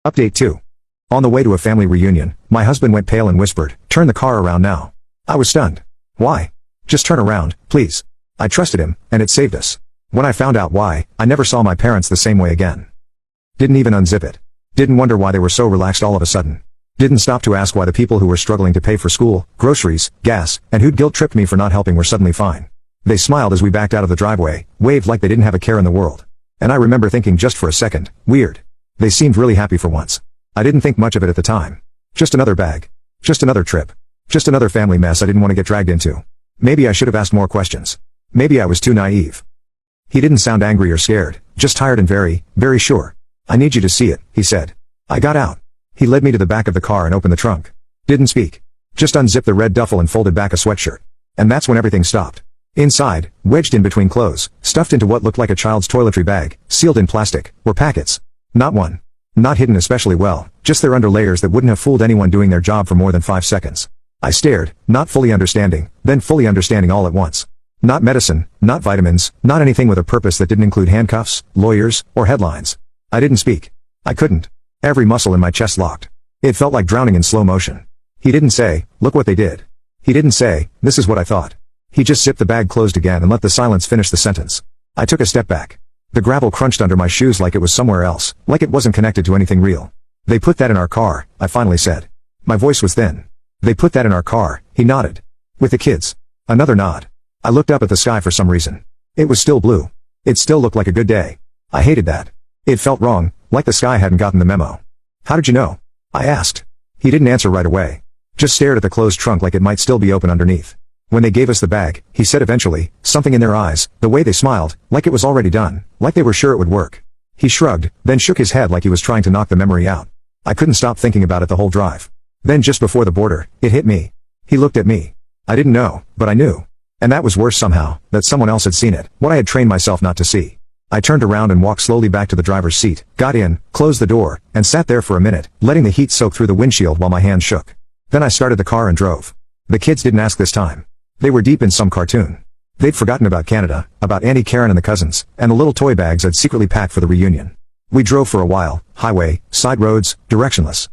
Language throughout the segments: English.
Update 2. On the way to a family reunion, my husband went pale and whispered, "Turn the car around now." I was stunned. Why? Just turn around, please. I trusted him, and it saved us. When I found out why, I never saw my parents the same way again. Didn't even unzip it. Didn't wonder why they were so relaxed all of a sudden. Didn't stop to ask why the people who were struggling to pay for school, groceries, gas, and who'd guilt-tripped me for not helping were suddenly fine. They smiled as we backed out of the driveway, waved like they didn't have a care in the world. And I remember thinking just for a second, weird. They seemed really happy for once. I didn't think much of it at the time. Just another bag. Just another trip. Just another family mess I didn't want to get dragged into. Maybe I should have asked more questions. Maybe I was too naive. He didn't sound angry or scared, just tired and very, very sure. "I need you to see it," he said. I got out. He led me to the back of the car and opened the trunk. Didn't speak. Just unzipped the red duffel and folded back a sweatshirt. And that's when everything stopped. Inside, wedged in between clothes, stuffed into what looked like a child's toiletry bag, sealed in plastic, were packets. Not one. Not hidden especially well, just there under layers that wouldn't have fooled anyone doing their job for more than 5 seconds. I stared, not fully understanding, then fully understanding all at once. Not medicine, not vitamins, not anything with a purpose that didn't include handcuffs, lawyers, or headlines. I didn't speak. I couldn't. Every muscle in my chest locked. It felt like drowning in slow motion. He didn't say, "Look what they did." He didn't say, "This is what I thought." He just zipped the bag closed again and let the silence finish the sentence. I took a step back. The gravel crunched under my shoes like it was somewhere else, like it wasn't connected to anything real. "They put that in our car," I finally said. My voice was thin. "They put that in our car," he nodded. "With the kids." Another nod. I looked up at the sky for some reason. It was still blue. It still looked like a good day. I hated that. It felt wrong, like the sky hadn't gotten the memo. "How did you know?" I asked. He didn't answer right away. Just stared at the closed trunk like it might still be open underneath. "When they gave us the bag," he said eventually, something in their eyes, the way they smiled, like it was already done, like they were sure it would work. He shrugged, then shook his head like he was trying to knock the memory out. I couldn't stop thinking about it the whole drive. Then just before the border, it hit me. He looked at me. I didn't know, but I knew. And that was worse somehow, that someone else had seen it, what I had trained myself not to see. I turned around and walked slowly back to the driver's seat, got in, closed the door, and sat there for a minute, letting the heat soak through the windshield while my hands shook. Then I started the car and drove. The kids didn't ask this time. They were deep in some cartoon. They'd forgotten about Canada, about Auntie Karen and the cousins, and the little toy bags I'd secretly packed for the reunion. We drove for a while, highway, side roads, directionless.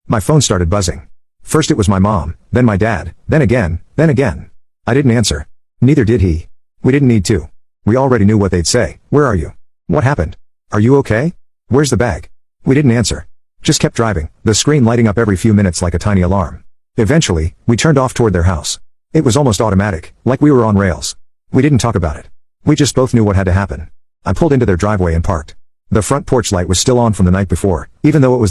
My phone started buzzing. First it was my mom, then my dad, then again, then again. I didn't answer. Neither did he. We didn't need to. We already knew what they'd say. "Where are you? What happened? Are you okay? Where's the bag?" We didn't answer. Just kept driving, the screen lighting up every few minutes like a tiny alarm. Eventually, we turned off toward their house. It was almost automatic, like we were on rails. We didn't talk about it. We just both knew what had to happen. I pulled into their driveway and parked. The front porch light was still on from the night before, even though it was